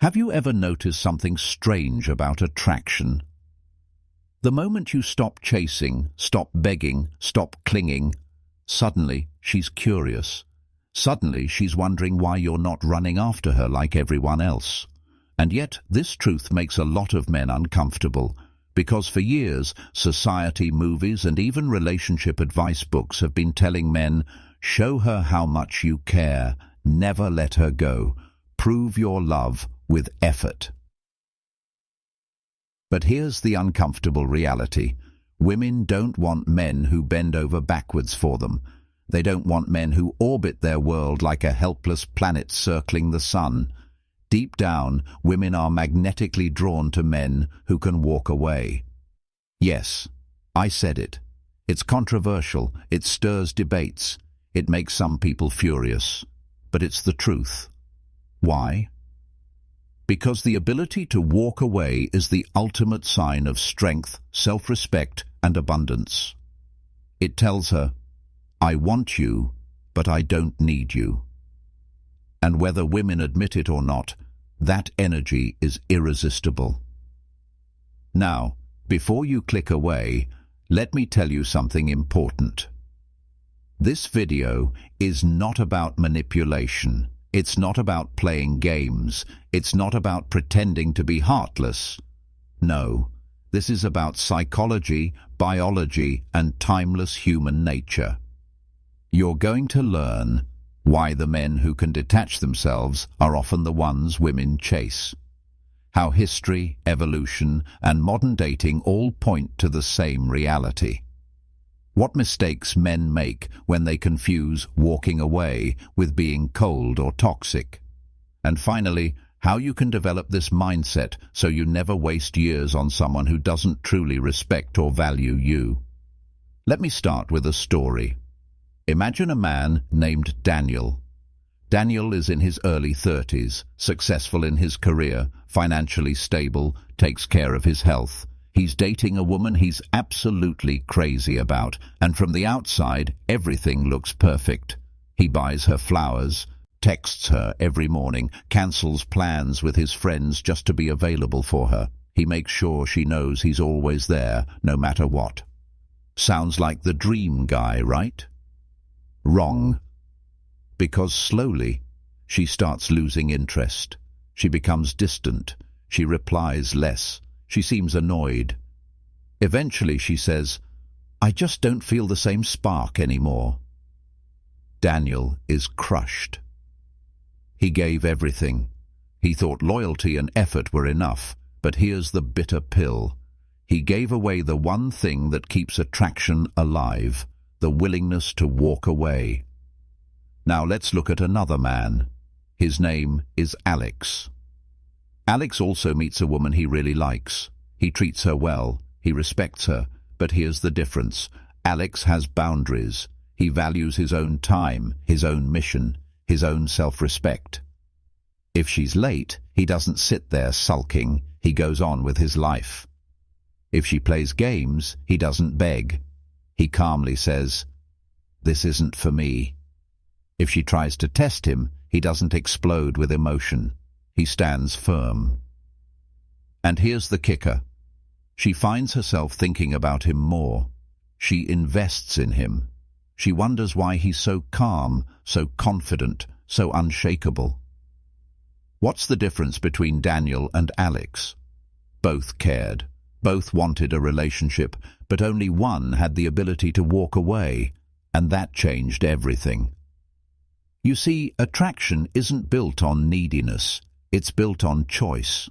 Have you ever noticed something strange about attraction? The moment you stop chasing, stop begging, stop clinging, suddenly she's curious. Suddenly she's wondering why you're not running after her like everyone else. And yet this truth makes a lot of men uncomfortable, because for years society, movies and even relationship advice books have been telling men, show her how much you care, never let her go, prove your love with effort. But here's the uncomfortable reality. Women don't want men who bend over backwards for them. They don't want men who orbit their world like a helpless planet circling the sun. Deep down, women are magnetically drawn to men who can walk away. Yes, I said it. It's controversial, it stirs debates, it makes some people furious. But it's the truth. Why? Because the ability to walk away is the ultimate sign of strength, self-respect, and abundance. It tells her, I want you, but I don't need you. And whether women admit it or not, that energy is irresistible. Now, before you click away, let me tell you something important. This video is not about manipulation. It's not about playing games. It's not about pretending to be heartless. No, this is about psychology, biology, and timeless human nature. You're going to learn why the men who can detach themselves are often the ones women chase. How history, evolution, and modern dating all point to the same reality. What mistakes men make when they confuse walking away with being cold or toxic. And finally, how you can develop this mindset so you never waste years on someone who doesn't truly respect or value you. Let me start with a story. Imagine a man named Daniel. Daniel is in his early 30s, successful in his career, financially stable, takes care of his health. He's dating a woman he's absolutely crazy about, and from the outside, everything looks perfect. He buys her flowers, texts her every morning, cancels plans with his friends just to be available for her. He makes sure she knows he's always there, no matter what. Sounds like the dream guy, right? Wrong. Because slowly, she starts losing interest. She becomes distant. She replies less. She seems annoyed. Eventually she says, I just don't feel the same spark anymore. Daniel is crushed. He gave everything. He thought loyalty and effort were enough, but here's the bitter pill. He gave away the one thing that keeps attraction alive, the willingness to walk away. Now let's look at another man. His name is Alex. Alex also meets a woman he really likes. He treats her well, he respects her, but here's the difference. Alex has boundaries. He values his own time, his own mission, his own self-respect. If she's late, he doesn't sit there sulking, he goes on with his life. If she plays games, he doesn't beg. He calmly says, this isn't for me. If she tries to test him, he doesn't explode with emotion. He stands firm. And here's the kicker. She finds herself thinking about him more. She invests in him. She wonders why he's so calm, so confident, so unshakable. What's the difference between Daniel and Alex? Both cared. Both wanted a relationship, but only one had the ability to walk away, and that changed everything. You see, attraction isn't built on neediness. It's built on choice.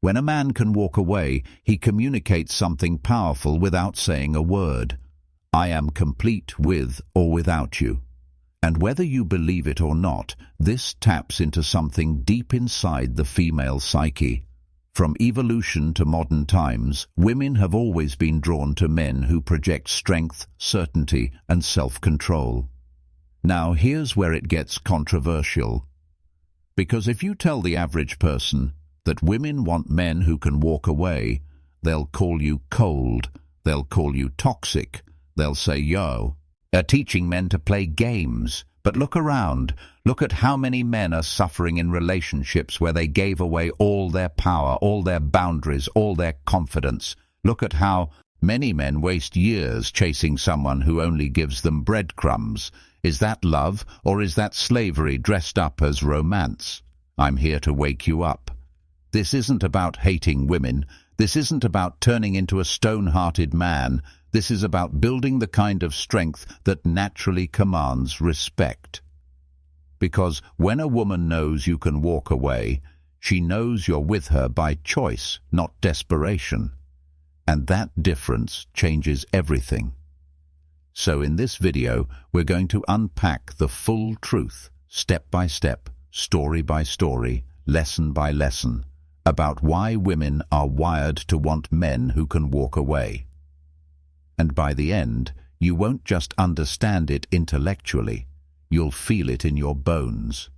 When a man can walk away, he communicates something powerful without saying a word. I am complete with or without you. And whether you believe it or not, this taps into something deep inside the female psyche. From evolution to modern times, women have always been drawn to men who project strength, certainty, and self-control. Now here's where it gets controversial. Because if you tell the average person that women want men who can walk away, they'll call you cold, they'll call you toxic, they'll say, yo, are teaching men to play games. But look around. Look at how many men are suffering in relationships where they gave away all their power, all their boundaries, all their confidence. Look at how many men waste years chasing someone who only gives them breadcrumbs. Is that love, or is that slavery dressed up as romance? I'm here to wake you up. This isn't about hating women. This isn't about turning into a stone-hearted man. This is about building the kind of strength that naturally commands respect. Because when a woman knows you can walk away, she knows you're with her by choice, not desperation. And that difference changes everything. So in this video, we're going to unpack the full truth, step by step, story by story, lesson by lesson, about why women are wired to want men who can walk away. And by the end, you won't just understand it intellectually, you'll feel it in your bones.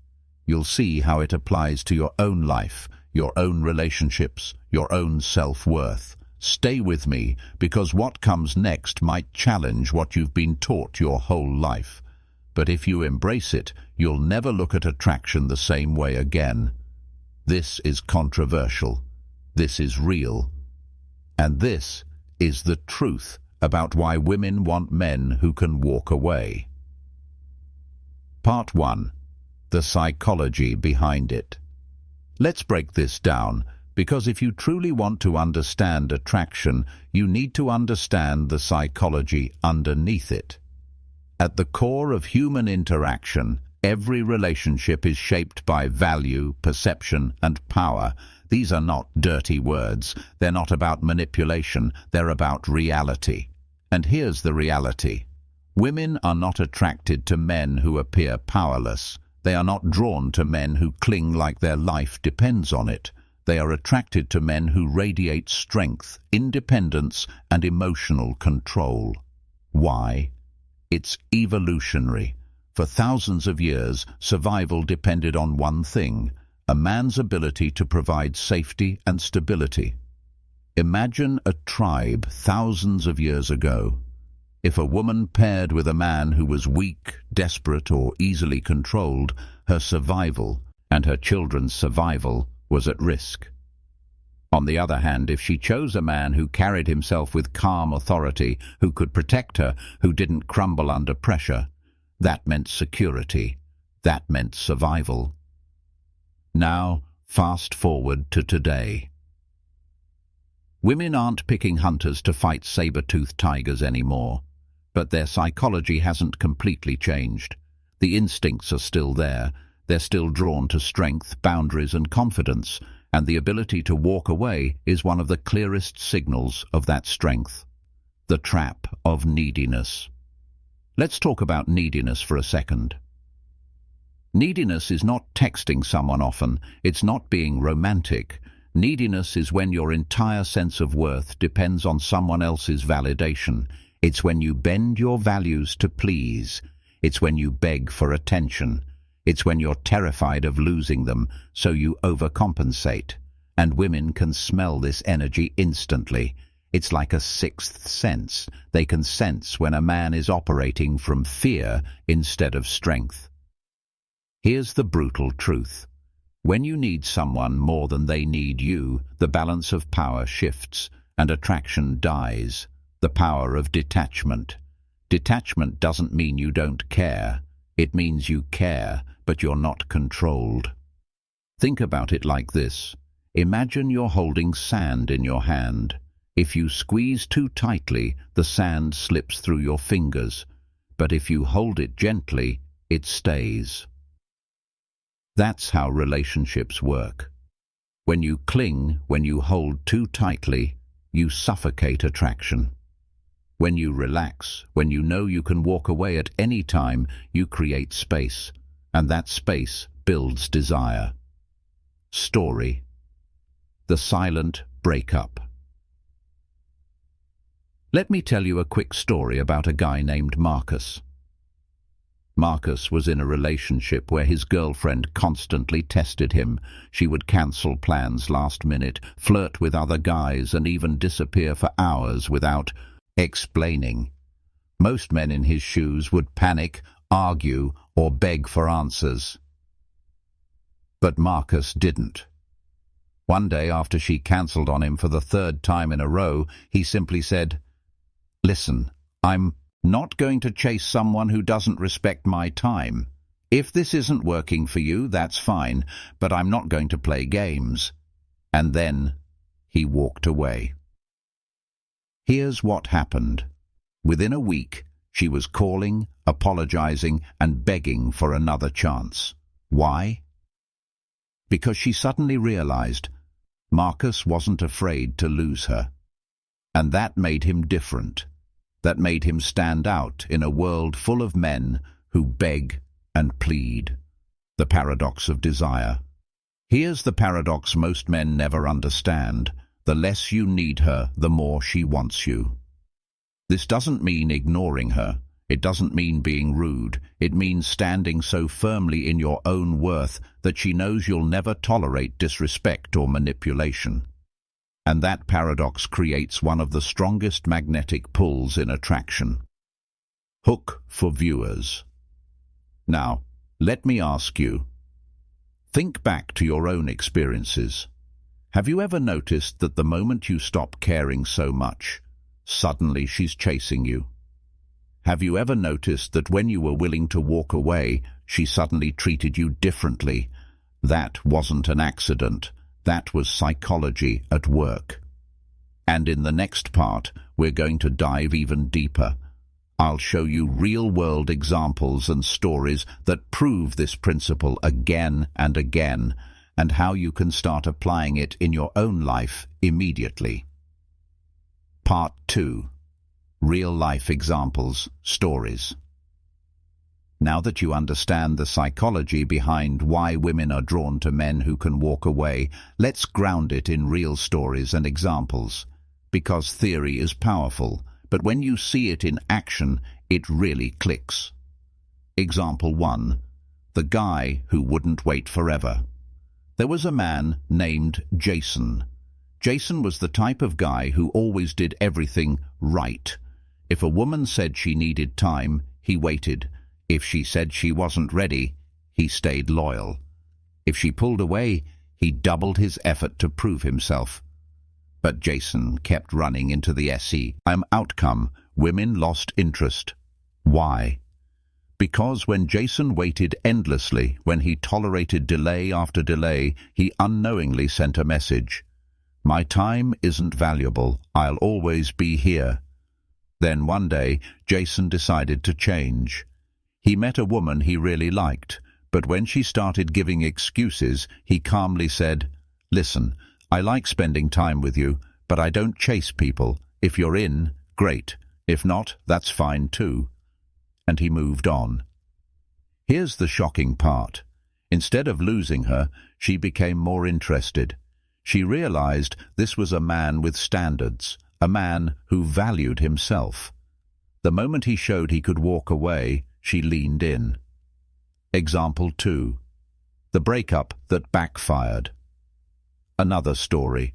You'll see how it applies to your own life, your own relationships, your own self-worth. Stay with me, because what comes next might challenge what you've been taught your whole life. But if you embrace it, you'll never look at attraction the same way again. This is controversial. This is real. And this is the truth about why women want men who can walk away. Part 1. The psychology behind it. Let's break this down, because if you truly want to understand attraction, you need to understand the psychology underneath it. At the core of human interaction, every relationship is shaped by value, perception, and power. These are not dirty words. They're not about manipulation. They're about reality. And here's the reality. Women are not attracted to men who appear powerless. They are not drawn to men who cling like their life depends on it. They are attracted to men who radiate strength, independence, and emotional control. Why? It's evolutionary. For thousands of years, survival depended on one thing: a man's ability to provide safety and stability. Imagine a tribe thousands of years ago. If a woman paired with a man who was weak, desperate, or easily controlled, her survival and her children's survival was at risk. On the other hand, if she chose a man who carried himself with calm authority, who could protect her, who didn't crumble under pressure, that meant security. That meant survival. Now, fast forward to today. Women aren't picking hunters to fight saber-toothed tigers anymore, but their psychology hasn't completely changed. The instincts are still there. They're still drawn to strength, boundaries, and confidence, and the ability to walk away is one of the clearest signals of that strength. The trap of neediness. Let's talk about neediness for a second. Neediness is not texting someone often. It's not being romantic. Neediness is when your entire sense of worth depends on someone else's validation. It's when you bend your values to please. It's when you beg for attention. It's when you're terrified of losing them, so you overcompensate. And women can smell this energy instantly. It's like a sixth sense. They can sense when a man is operating from fear instead of strength. Here's the brutal truth. When you need someone more than they need you, the balance of power shifts, and attraction dies. The power of detachment. Detachment doesn't mean you don't care. It means you care, but you're not controlled. Think about it like this. Imagine you're holding sand in your hand. If you squeeze too tightly, the sand slips through your fingers. But if you hold it gently, it stays. That's how relationships work. When you cling, when you hold too tightly, you suffocate attraction. When you relax, when you know you can walk away at any time, you create space, and that space builds desire. Story: the silent breakup. Let me tell you a quick story about a guy named Marcus. Marcus was in a relationship where his girlfriend constantly tested him. She would cancel plans last minute, flirt with other guys, and even disappear for hours without explaining. Most men in his shoes would panic, argue, or beg for answers. But Marcus didn't. One day, after she cancelled on him for the third time in a row, he simply said, "Listen, I'm not going to chase someone who doesn't respect my time. If this isn't working for you, that's fine, but I'm not going to play games." And then he walked away. Here's what happened. Within a week, she was calling, apologizing, and begging for another chance. Why? Because she suddenly realized Marcus wasn't afraid to lose her. And that made him different. That made him stand out in a world full of men who beg and plead. The paradox of desire. Here's the paradox most men never understand. The less you need her, the more she wants you. This doesn't mean ignoring her. It doesn't mean being rude. It means standing so firmly in your own worth that she knows you'll never tolerate disrespect or manipulation. And that paradox creates one of the strongest magnetic pulls in attraction. Hook for viewers. Now, let me ask you, think back to your own experiences. Have you ever noticed that the moment you stop caring so much, suddenly she's chasing you? Have you ever noticed that when you were willing to walk away, she suddenly treated you differently? That wasn't an accident. That was psychology at work. And in the next part, we're going to dive even deeper. I'll show you real-world examples and stories that prove this principle again and again, and how you can start applying it in your own life immediately. Part 2. Real-life examples, stories. Now that you understand the psychology behind why women are drawn to men who can walk away, let's ground it in real stories and examples. Because theory is powerful, but when you see it in action, it really clicks. Example 1. The guy who wouldn't wait forever. There was a man named Jason. Jason was the type of guy who always did everything right. If a woman said she needed time, he waited. If she said she wasn't ready, he stayed loyal. If she pulled away, he doubled his effort to prove himself. But Jason kept running into the outcome. Women lost interest. Why? Because when Jason waited endlessly, when he tolerated delay after delay, he unknowingly sent a message. My time isn't valuable. I'll always be here. Then one day, Jason decided to change. He met a woman he really liked, but when she started giving excuses, he calmly said, "Listen, I like spending time with you, but I don't chase people. If you're in, great. If not, that's fine too." And he moved on. Here's the shocking part. Instead of losing her, she became more interested. She realized this was a man with standards, a man who valued himself. The moment he showed he could walk away, she leaned in. Example 2. The breakup that backfired. Another story.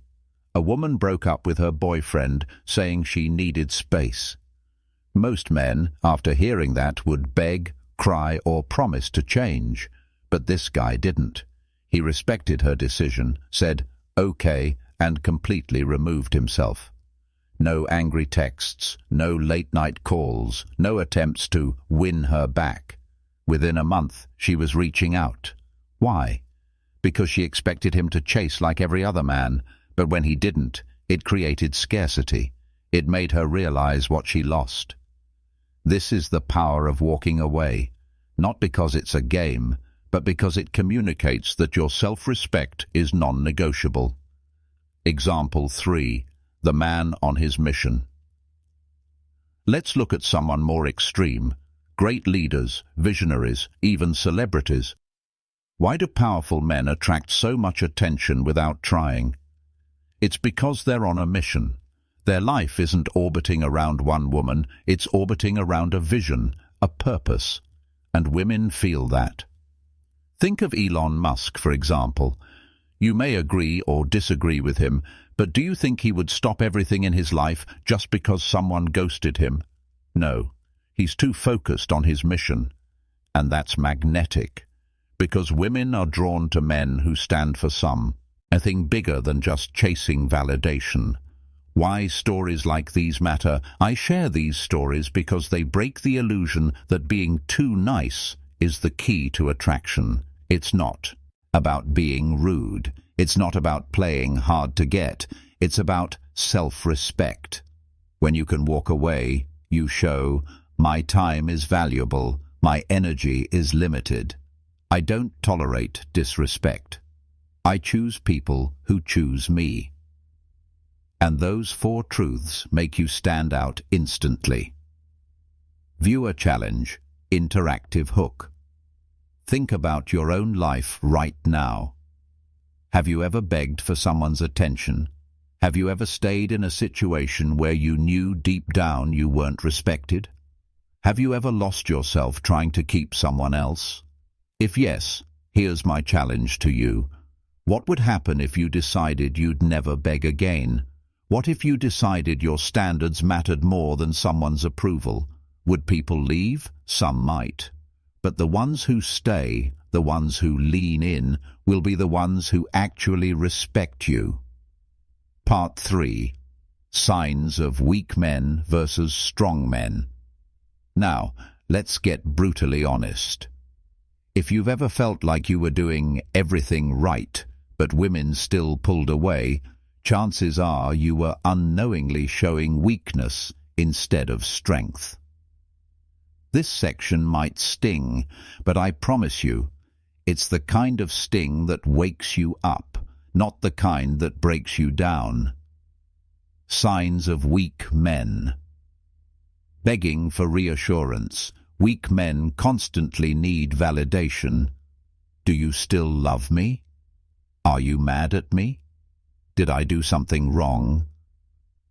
A woman broke up with her boyfriend, saying she needed space. Most men, after hearing that, would beg, cry, or promise to change. But this guy didn't. He respected her decision, said, "Okay," and completely removed himself. No angry texts, no late-night calls, no attempts to win her back. Within a month, she was reaching out. Why? Because she expected him to chase like every other man, but when he didn't, it created scarcity. It made her realize what she lost. This is the power of walking away, not because it's a game, but because it communicates that your self-respect is non-negotiable. Example 3. The man on his mission. Let's look at someone more extreme. Great leaders, visionaries, even celebrities. Why do powerful men attract so much attention without trying? It's because they're on a mission. Their life isn't orbiting around one woman, it's orbiting around a vision, a purpose. And women feel that. Think of Elon Musk, for example. You may agree or disagree with him, but do you think he would stop everything in his life just because someone ghosted him? No. He's too focused on his mission. And that's magnetic, because women are drawn to men who stand for something bigger than just chasing validation. Why stories like these matter? I share these stories because they break the illusion that being too nice is the key to attraction. It's not about being rude. It's not about playing hard to get. It's about self-respect. When you can walk away, you show, my time is valuable, my energy is limited. I don't tolerate disrespect. I choose people who choose me. And those 4 truths make you stand out instantly. Viewer challenge, interactive hook. Think about your own life right now. Have you ever begged for someone's attention? Have you ever stayed in a situation where you knew deep down you weren't respected? Have you ever lost yourself trying to keep someone else? If yes, here's my challenge to you. What would happen if you decided you'd never beg again? What if you decided your standards mattered more than someone's approval? Would people leave? Some might. But the ones who stay, the ones who lean in, will be the ones who actually respect you. Part 3. Signs of weak men versus strong men. Now, let's get brutally honest. If you've ever felt like you were doing everything right, but women still pulled away, chances are you were unknowingly showing weakness instead of strength. This section might sting, but I promise you, it's the kind of sting that wakes you up, not the kind that breaks you down. Signs of weak men. Begging for reassurance. Weak men constantly need validation. Do you still love me? Are you mad at me? Did I do something wrong?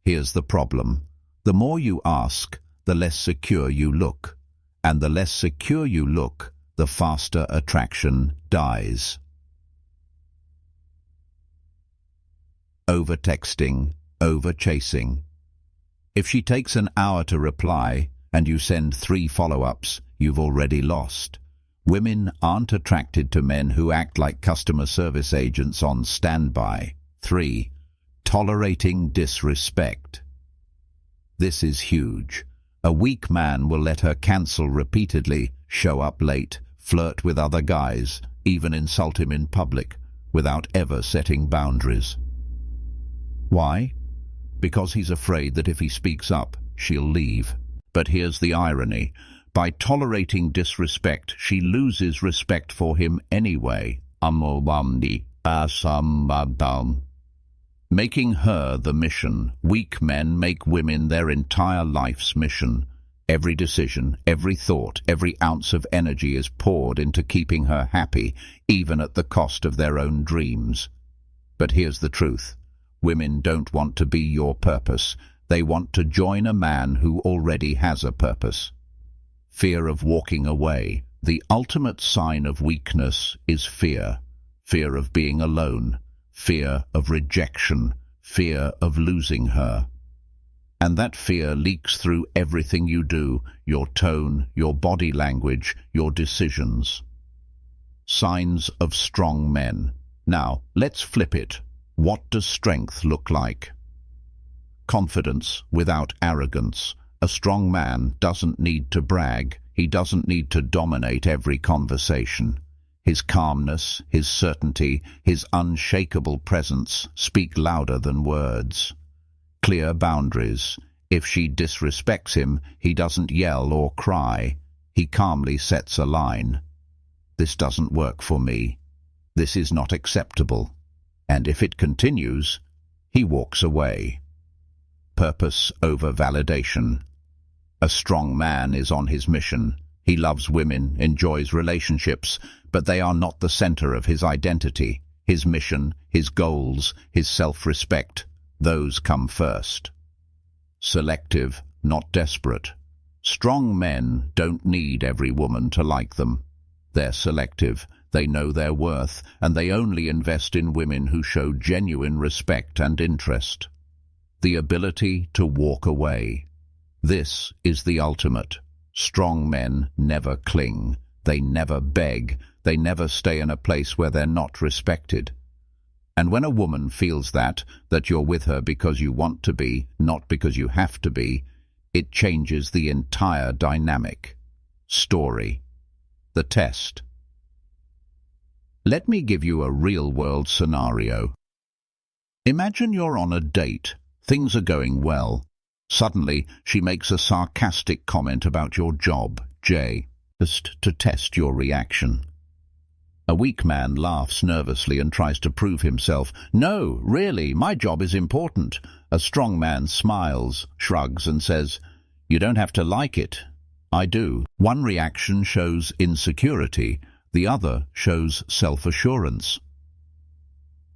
Here's the problem. The more you ask, the less secure you look. And the less secure you look, the faster attraction dies. Over-texting, over-chasing. If she takes an hour to reply, and you send 3 follow-ups, you've already lost. Women aren't attracted to men who act like customer service agents on standby. 3. Tolerating disrespect. This is huge. A weak man will let her cancel repeatedly, show up late, flirt with other guys, even insult him in public, without ever setting boundaries. Why? Because he's afraid that if he speaks up, she'll leave. But here's the irony. By tolerating disrespect, she loses respect for him anyway. Making her the mission. Weak men make women their entire life's mission. Every decision, every thought, every ounce of energy is poured into keeping her happy, even at the cost of their own dreams. But here's the truth. Women don't want to be your purpose. They want to join a man who already has a purpose. Fear of walking away. The ultimate sign of weakness is fear. Fear of being alone. Fear of rejection. Fear of losing her. And that fear leaks through everything you do, your tone, your body language, your decisions. Signs of strong men. Now, let's flip it. What does strength look like? Confidence without arrogance. A strong man doesn't need to brag. He doesn't need to dominate every conversation. His calmness, his certainty, his unshakable presence speak louder than words. Clear boundaries. If she disrespects him, he doesn't yell or cry. He calmly sets a line. This doesn't work for me. This is not acceptable. And if it continues, he walks away. Purpose over validation. A strong man is on his mission. He loves women, enjoys relationships, but they are not the center of his identity. His mission, his goals, his self-respect, those come first. Selective, not desperate. Strong men don't need every woman to like them. They're selective. They know their worth, and they only invest in women who show genuine respect and interest. The ability to walk away. This is the ultimate. Strong men never cling. They never beg. They never stay in a place where they're not respected. And when a woman feels that you're with her because you want to be, not because you have to be, it changes the entire dynamic. Story. The test. Let me give you a real-world scenario. Imagine you're on a date. Things are going well. Suddenly, she makes a sarcastic comment about your job, J, just to test your reaction. A weak man laughs nervously and tries to prove himself. No, really, my job is important. A strong man smiles, shrugs, and says, You don't have to like it. I do. One reaction shows insecurity, the other shows self-assurance.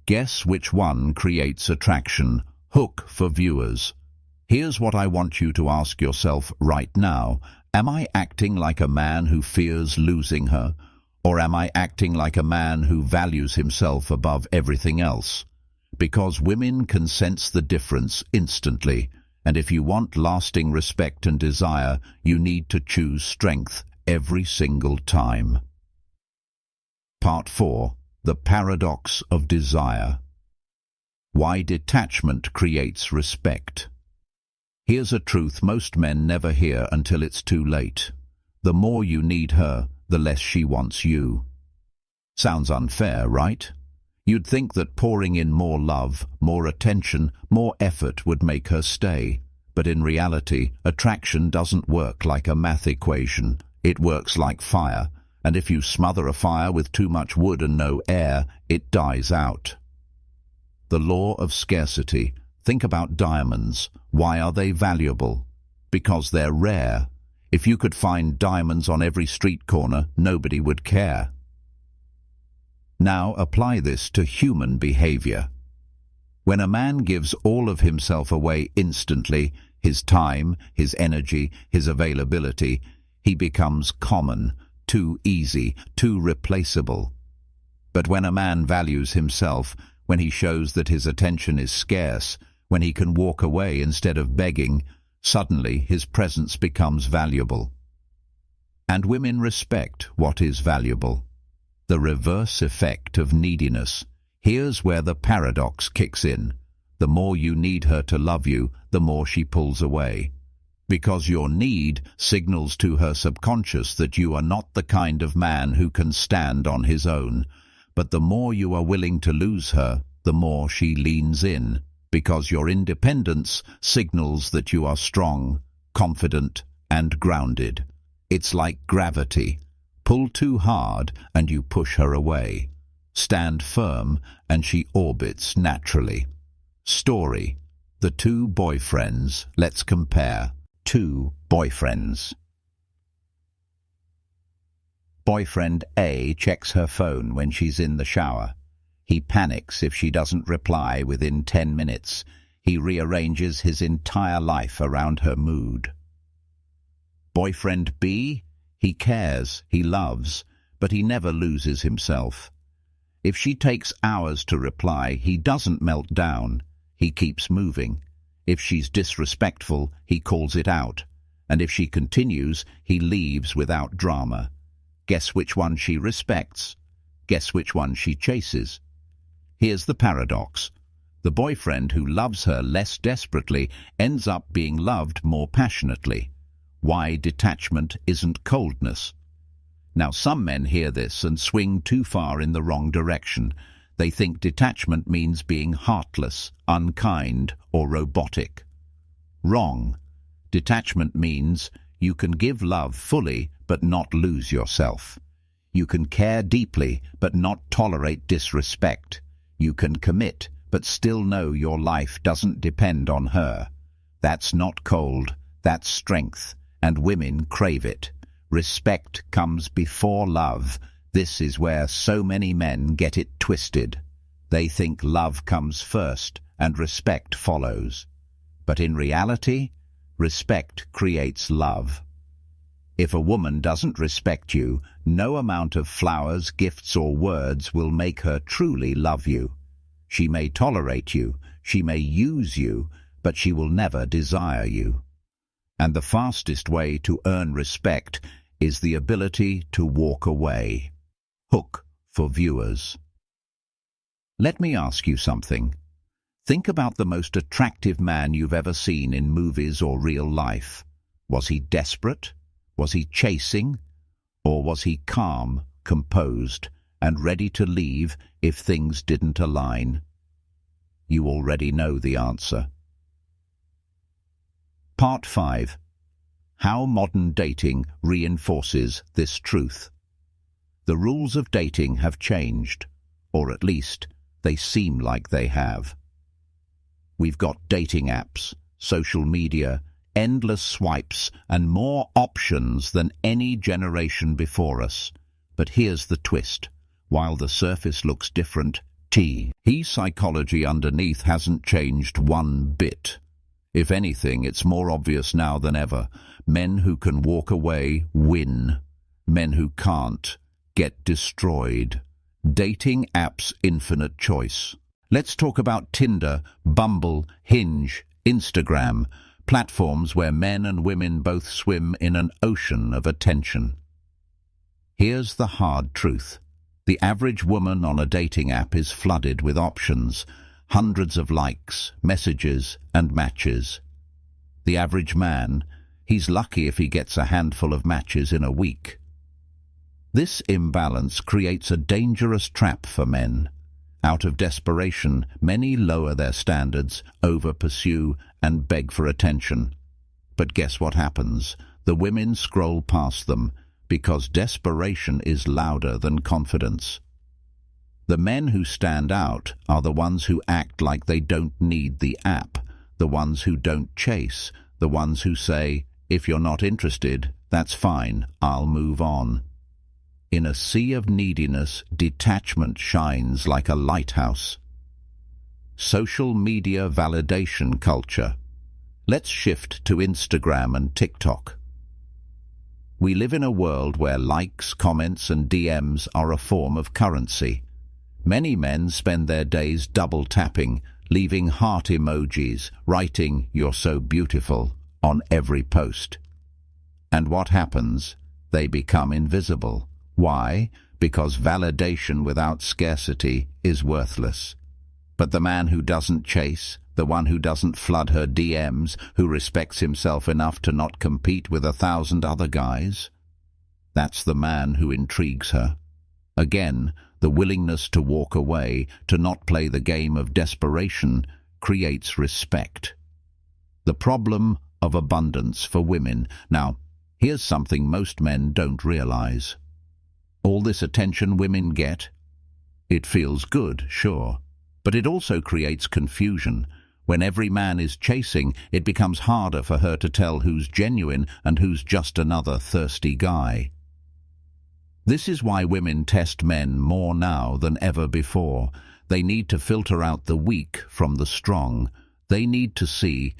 Guess which one creates attraction? Hook for viewers. Here's what I want you to ask yourself right now. Am I acting like a man who fears losing her? Or am I acting like a man who values himself above everything else? Because women can sense the difference instantly, and if you want lasting respect and desire, you need to choose strength every single time. Part 4. The Paradox of Desire. Why detachment creates respect. Here's a truth most men never hear until it's too late. The more you need her, the less she wants you. Sounds unfair, right? You'd think that pouring in more love, more attention, more effort would make her stay. But in reality, attraction doesn't work like a math equation. It works like fire, and if you smother a fire with too much wood and no air, it dies out. The law of scarcity. Think about diamonds. Why are they valuable? Because they're rare. If you could find diamonds on every street corner, nobody would care. Now apply this to human behavior. When a man gives all of himself away instantly, his time, his energy, his availability, he becomes common, too easy, too replaceable. But when a man values himself, when he shows that his attention is scarce, when he can walk away instead of begging, suddenly his presence becomes valuable. And women respect what is valuable. The reverse effect of neediness. Here's where the paradox kicks in. The more you need her to love you, the more she pulls away. Because your need signals to her subconscious that you are not the kind of man who can stand on his own. But the more you are willing to lose her, the more she leans in. Because your independence signals that you are strong, confident, and grounded. It's like gravity. Pull too hard and you push her away. Stand firm and she orbits naturally. Story. The two boyfriends. Let's compare. Two boyfriends. Boyfriend A checks her phone when she's in the shower. He panics if she doesn't reply within 10 minutes. He rearranges his entire life around her mood. Boyfriend B, he cares, he loves, but he never loses himself. If she takes hours to reply, he doesn't melt down. He keeps moving. If she's disrespectful, he calls it out. And if she continues, he leaves without drama. Guess which one she respects? Guess which one she chases? Here's the paradox. The boyfriend who loves her less desperately ends up being loved more passionately. Why detachment isn't coldness. Now some men hear this and swing too far in the wrong direction. They think detachment means being heartless, unkind, or robotic. Wrong. Detachment means you can give love fully but not lose yourself. You can care deeply but not tolerate disrespect. You can commit but still know your life doesn't depend on her. That's not cold, that's strength, and women crave it. Respect comes before love. This is where so many men get it twisted. They think love comes first and respect follows. But in reality, respect creates love. If a woman doesn't respect you, no amount of flowers, gifts, or words will make her truly love you. She may tolerate you, she may use you, but she will never desire you. And the fastest way to earn respect is the ability to walk away. Hook for viewers. Let me ask you something. Think about the most attractive man you've ever seen in movies or real life. Was he desperate? Was he chasing? Or was he calm, composed, and ready to leave if things didn't align? You already know the answer. Part 5. How modern dating reinforces this truth. The rules of dating have changed, or at least they seem like they have. We've got dating apps, social media, endless swipes, and more options than any generation before us. But here's the twist. While the surface looks different, the psychology underneath hasn't changed one bit. If anything, it's more obvious now than ever. Men who can walk away win. Men who can't get destroyed. Dating apps' infinite choice. Let's talk about Tinder, Bumble, Hinge, Instagram, platforms where men and women both swim in an ocean of attention. Here's the hard truth. The average woman on a dating app is flooded with options, hundreds of likes, messages, and matches. The average man, he's lucky if he gets a handful of matches in a week. This imbalance creates a dangerous trap for men. Out of desperation, many lower their standards, over-pursue, and beg for attention. But guess what happens? The women scroll past them, because desperation is louder than confidence. The men who stand out are the ones who act like they don't need the app, the ones who don't chase, the ones who say, "If you're not interested, that's fine, I'll move on." In a sea of neediness, detachment shines like a lighthouse. Social media validation culture. Let's shift to Instagram and TikTok. We live in a world where likes, comments, and DMs are a form of currency. Many men spend their days double-tapping, leaving heart emojis, writing "You're so beautiful" on every post. And what happens? They become invisible. Why? Because validation without scarcity is worthless. But the man who doesn't chase, the one who doesn't flood her DMs, who respects himself enough to not compete with 1,000 other guys, that's the man who intrigues her. Again, the willingness to walk away, to not play the game of desperation, creates respect. The problem of abundance for women. Now, here's something most men don't realize. All this attention women get, it feels good, sure, but it also creates confusion. When every man is chasing, it becomes harder for her to tell who's genuine and who's just another thirsty guy. This is why women test men more now than ever before. They need to filter out the weak from the strong. They need to see,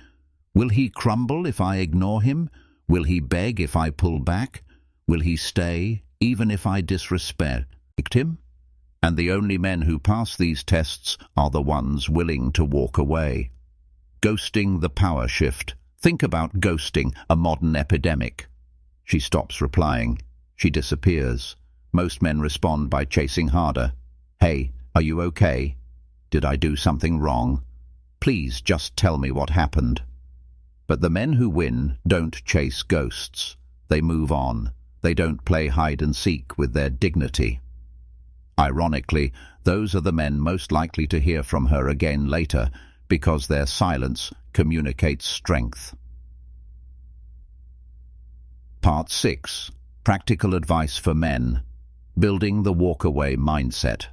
will he crumble if I ignore him? Will he beg if I pull back? Will he stay even if I disrespect him? And the only men who pass these tests are the ones willing to walk away. Ghosting, the power shift. Think about ghosting, a modern epidemic. She stops replying. She disappears. Most men respond by chasing harder. "Hey, are you okay? Did I do something wrong? Please just tell me what happened." But the men who win don't chase ghosts. They move on. They don't play hide-and-seek with their dignity. Ironically, those are the men most likely to hear from her again later, because their silence communicates strength. Part 6. Practical advice for men. Building the walk-away mindset.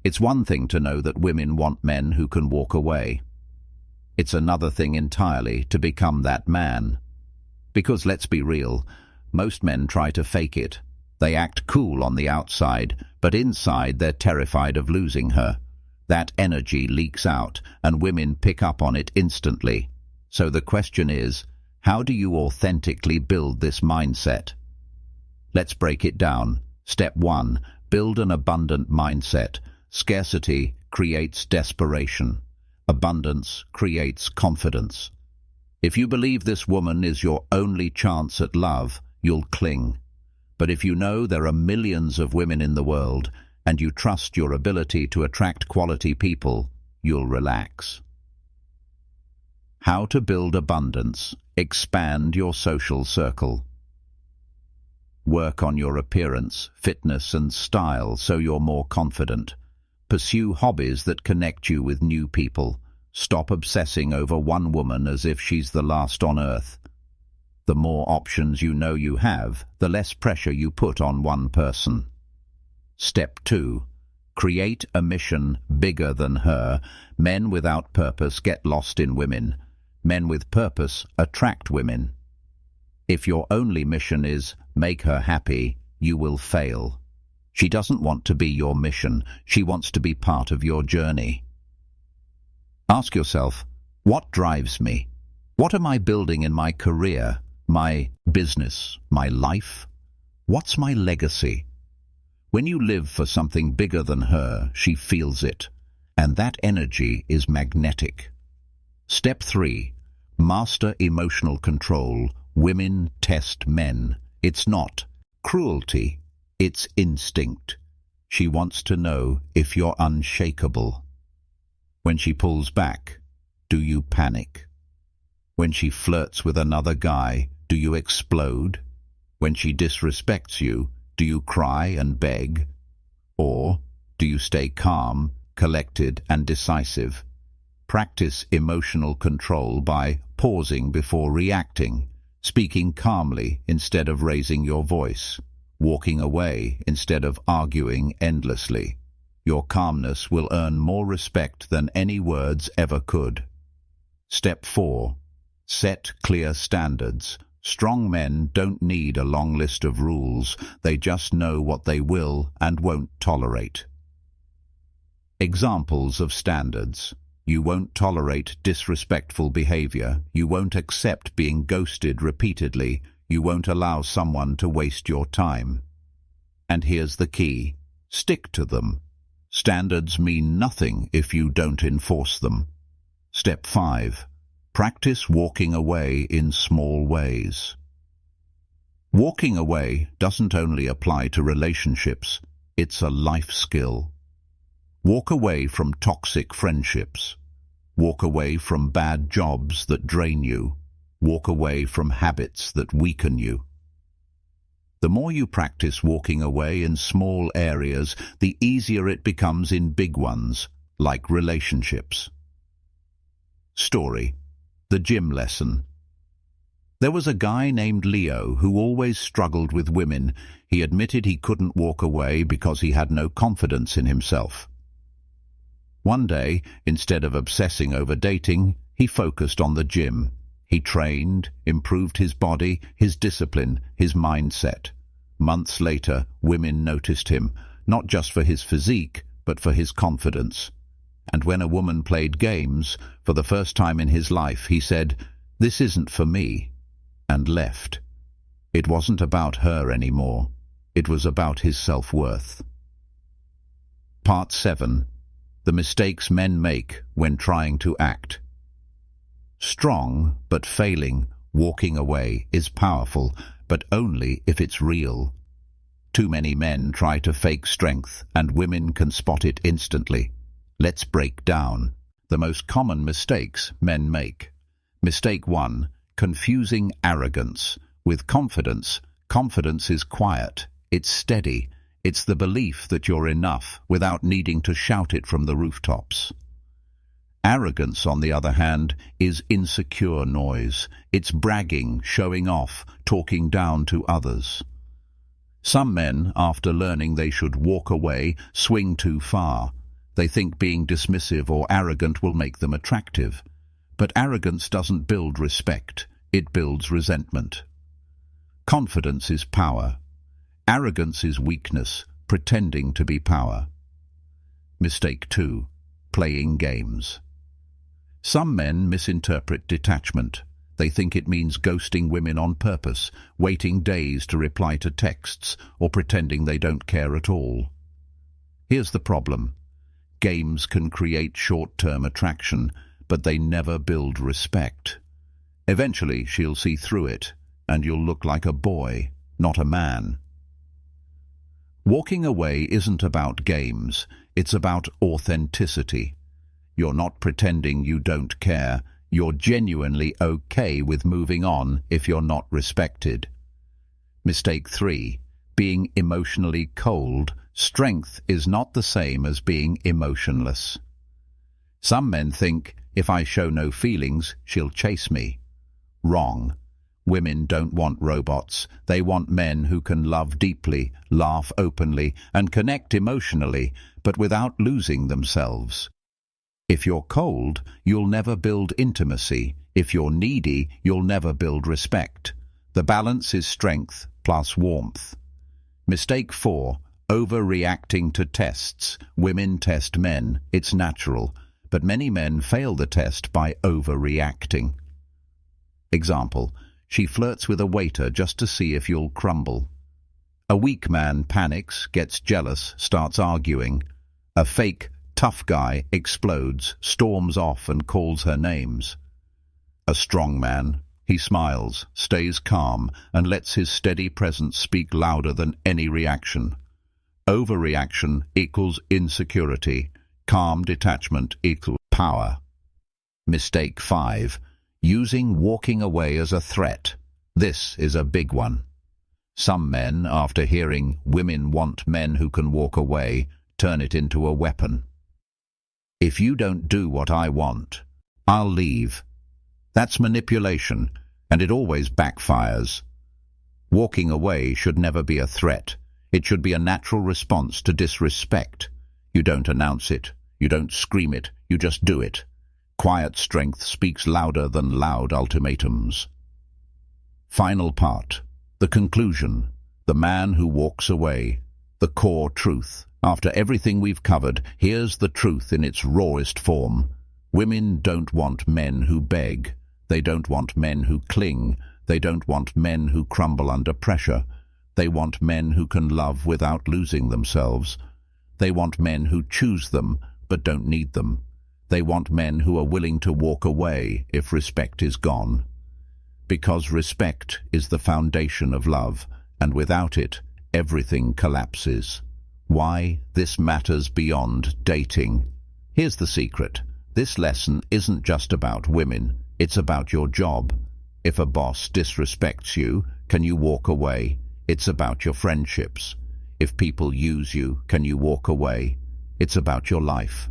It's one thing to know that women want men who can walk away. It's another thing entirely to become that man. Because let's be real, most men try to fake it. They act cool on the outside, but inside they're terrified of losing her. That energy leaks out, and women pick up on it instantly. So the question is, how do you authentically build this mindset? Let's break it down. Step 1. Build an abundant mindset. Scarcity creates desperation. Abundance creates confidence. If you believe this woman is your only chance at love, you'll cling. But if you know there are millions of women in the world and you trust your ability to attract quality people, you'll relax. How to build abundance. Expand your social circle. Work on your appearance, fitness and style so you're more confident. Pursue hobbies that connect you with new people. Stop obsessing over one woman as if she's the last on earth. The more options you know you have, the less pressure you put on one person. Step 2. Create a mission bigger than her. Men without purpose get lost in women. Men with purpose attract women. If your only mission is make her happy, you will fail. She doesn't want to be your mission. She wants to be part of your journey. Ask yourself, what drives me? What am I building in my career, my business, my life? What's my legacy? When you live for something bigger than her, she feels it, and that energy is magnetic. Step 3. Master emotional control. Women test men. It's not cruelty, it's instinct. She wants to know if you're unshakable. When she pulls back, do you panic? When she flirts with another guy, do you explode? When she disrespects you, do you cry and beg? Or do you stay calm, collected and decisive? Practice emotional control by pausing before reacting, speaking calmly instead of raising your voice, walking away instead of arguing endlessly. Your calmness will earn more respect than any words ever could. Step 4. Set clear standards. Strong men don't need a long list of rules. They just know what they will and won't tolerate. Examples of standards. You won't tolerate disrespectful behavior. You won't accept being ghosted repeatedly. You won't allow someone to waste your time. And here's the key. Stick to them. Standards mean nothing if you don't enforce them. Step 5. Practice walking away in small ways. Walking away doesn't only apply to relationships, it's a life skill. Walk away from toxic friendships. Walk away from bad jobs that drain you. Walk away from habits that weaken you. The more you practice walking away in small areas, the easier it becomes in big ones, like relationships. Story. The gym lesson. There was a guy named Leo who always struggled with women. He admitted he couldn't walk away because he had no confidence in himself. One day, instead of obsessing over dating, he focused on the gym. He trained, improved his body, his discipline, his mindset. Months later, women noticed him, not just for his physique, but for his confidence. And when a woman played games, for the first time in his life, he said, "This isn't for me," and left. It wasn't about her anymore. It was about his self-worth. Part 7. The mistakes men make when trying to act. Strong, but failing, walking away is powerful, but only if it's real. Too many men try to fake strength, and women can spot it instantly. Let's break down the most common mistakes men make. Mistake 1. Confusing arrogance with confidence. Confidence is quiet. It's steady. It's the belief that you're enough without needing to shout it from the rooftops. Arrogance, on the other hand, is insecure noise. It's bragging, showing off, talking down to others. Some men, after learning they should walk away, swing too far. They think being dismissive or arrogant will make them attractive. But arrogance doesn't build respect. It builds resentment. Confidence is power. Arrogance is weakness, pretending to be power. Mistake 2. Playing games. Some men misinterpret detachment. They think it means ghosting women on purpose, waiting days to reply to texts, or pretending they don't care at all. Here's the problem. Games can create short-term attraction, but they never build respect. Eventually, she'll see through it, and you'll look like a boy, not a man. Walking away isn't about games, it's about authenticity. You're not pretending you don't care, you're genuinely okay with moving on if you're not respected. Mistake 3. Being emotionally cold. Strength is not the same as being emotionless. Some men think, if I show no feelings, she'll chase me. Wrong. Women don't want robots. They want men who can love deeply, laugh openly, and connect emotionally, but without losing themselves. If you're cold, you'll never build intimacy. If you're needy, you'll never build respect. The balance is strength plus warmth. Mistake 4. Overreacting to tests. Women test men. It's natural. But many men fail the test by overreacting. Example. She flirts with a waiter just to see if you'll crumble. A weak man panics, gets jealous, starts arguing. A fake, tough guy explodes, storms off and calls her names. A strong man, he smiles, stays calm, and lets his steady presence speak louder than any reaction. Overreaction equals insecurity. Calm detachment equals power. Mistake 5. Using walking away as a threat. This is a big one. Some men, after hearing women want men who can walk away, turn it into a weapon. If you don't do what I want, I'll leave. That's manipulation, and it always backfires. Walking away should never be a threat. It should be a natural response to disrespect. You don't announce it. You don't scream it. You just do it. Quiet strength speaks louder than loud ultimatums. Final part. The conclusion. The man who walks away. The core truth. After everything we've covered, here's the truth in its rawest form. Women don't want men who beg. They don't want men who cling. They don't want men who crumble under pressure. They want men who can love without losing themselves. They want men who choose them, but don't need them. They want men who are willing to walk away if respect is gone. Because respect is the foundation of love, and without it, everything collapses. Why this matters beyond dating. Here's the secret. This lesson isn't just about women, it's about your job. If a boss disrespects you, can you walk away? It's about your friendships. If people use you, can you walk away? It's about your life.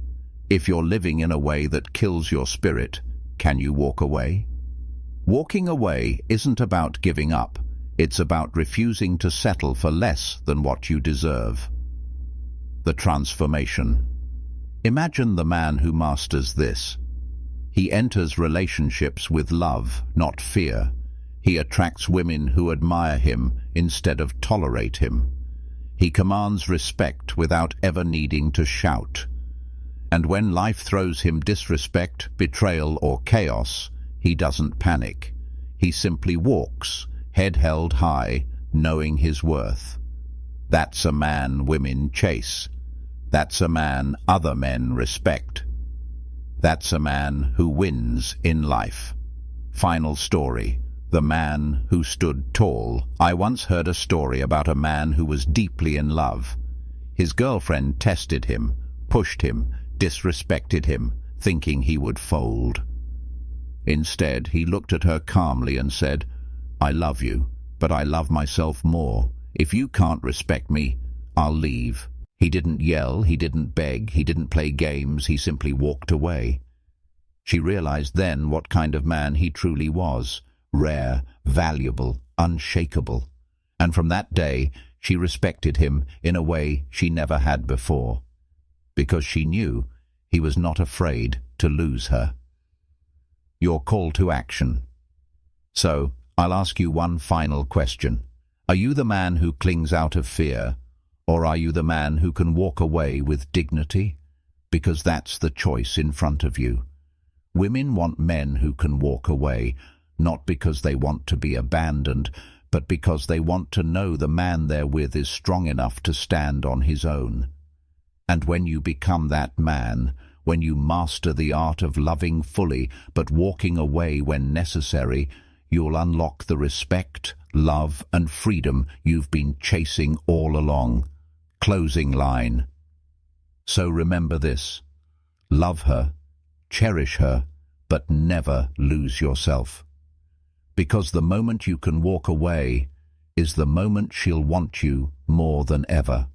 If you're living in a way that kills your spirit, can you walk away? Walking away isn't about giving up. It's about refusing to settle for less than what you deserve. The transformation. Imagine the man who masters this. He enters relationships with love, not fear. He attracts women who admire him instead of tolerate him. He commands respect without ever needing to shout. And when life throws him disrespect, betrayal, or chaos, he doesn't panic. He simply walks, head held high, knowing his worth. That's a man women chase. That's a man other men respect. That's a man who wins in life. Final story. The man who stood tall. I once heard a story about a man who was deeply in love. His girlfriend tested him, pushed him, disrespected him, thinking he would fold. Instead, he looked at her calmly and said, "I love you, but I love myself more. If you can't respect me, I'll leave." He didn't yell, he didn't beg, he didn't play games, he simply walked away. She realized then what kind of man he truly was. Rare, valuable, unshakable. And from that day, she respected him in a way she never had before. Because she knew he was not afraid to lose her. Your call to action. So, I'll ask you one final question. Are you the man who clings out of fear, or are you the man who can walk away with dignity? Because that's the choice in front of you. Women want men who can walk away, not because they want to be abandoned, but because they want to know the man they're with is strong enough to stand on his own. And when you become that man, when you master the art of loving fully but walking away when necessary, you'll unlock the respect, love and freedom you've been chasing all along. Closing line. So remember this. Love her, cherish her, but never lose yourself. Because the moment you can walk away is the moment she'll want you more than ever.